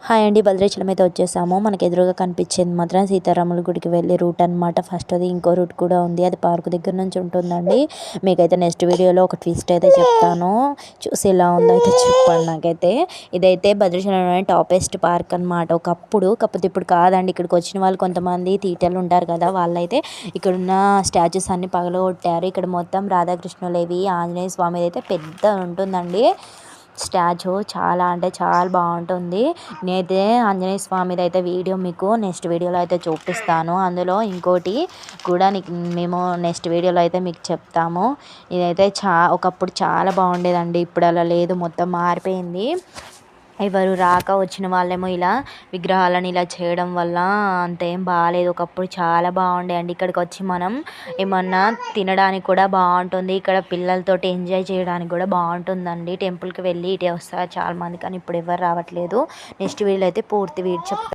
Hi అండి, భద్రాచలం అయితే వచ్చేసాము. మనకు ఎదురుగా కనిపించేది మాత్రం సీతారాముల గుడికి వెళ్ళే రూట్ అనమాట. ఫస్ట్ అది ఇంకో రూట్ కూడా ఉంది, అది పార్క్ దగ్గర నుంచి ఉంటుందండి. మీకైతే నెక్స్ట్ వీడియోలో ఒక ట్విస్ట్ అయితే చెప్తాను, చూసి ఎలా ఉందో అయితే చెప్పండి నాకైతే. ఇదైతే భద్రాచలంలోనే టాపెస్ట్ పార్క్ అనమాట ఒకప్పుడు, కాకపోతే ఇప్పుడు కాదండి. ఇక్కడికి వచ్చిన వాళ్ళు కొంతమంది తీటలు ఉంటారు కదా, వాళ్ళైతే ఇక్కడున్న స్టాచ్యూస్ అన్ని పగలగొట్టారు. ఇక్కడ మొత్తం రాధాకృష్ణులేవి, ఆంజనేయ స్వామి అయితే పెద్ద ఉంటుందండి స్టాచ్యూ. చాలా అంటే చాలా బాగుంటుంది. నేనైతే ఆంజనేయ స్వామిది అయితే వీడియో మీకు నెక్స్ట్ వీడియోలో అయితే చూపిస్తాను. అందులో ఇంకోటి కూడా మేము నెక్స్ట్ వీడియోలో అయితే మీకు చెప్తాము. ఇదైతే ఒకప్పుడు చాలా బాగుండేదండి, ఇప్పుడు అలా లేదు, మొత్తం మారిపోయింది. ఎవరు రాక వచ్చిన వాళ్ళేమో ఇలా విగ్రహాలను ఇలా చేయడం వల్ల అంతేం బాగాలేదు. ఒకప్పుడు చాలా బాగుండే అండి. ఇక్కడికి వచ్చి మనం ఏమన్నా తినడానికి కూడా బాగుంటుంది. ఇక్కడ పిల్లలతోటి ఎంజాయ్ చేయడానికి కూడా బాగుంటుందండి. టెంపుల్కి వెళ్ళి ఇటే వస్తారు చాలామంది, కానీ ఇప్పుడు ఎవరు రావట్లేదు. నెక్స్ట్ వీడియోలో అయితే పూర్తి వీడియో చెప్తాను.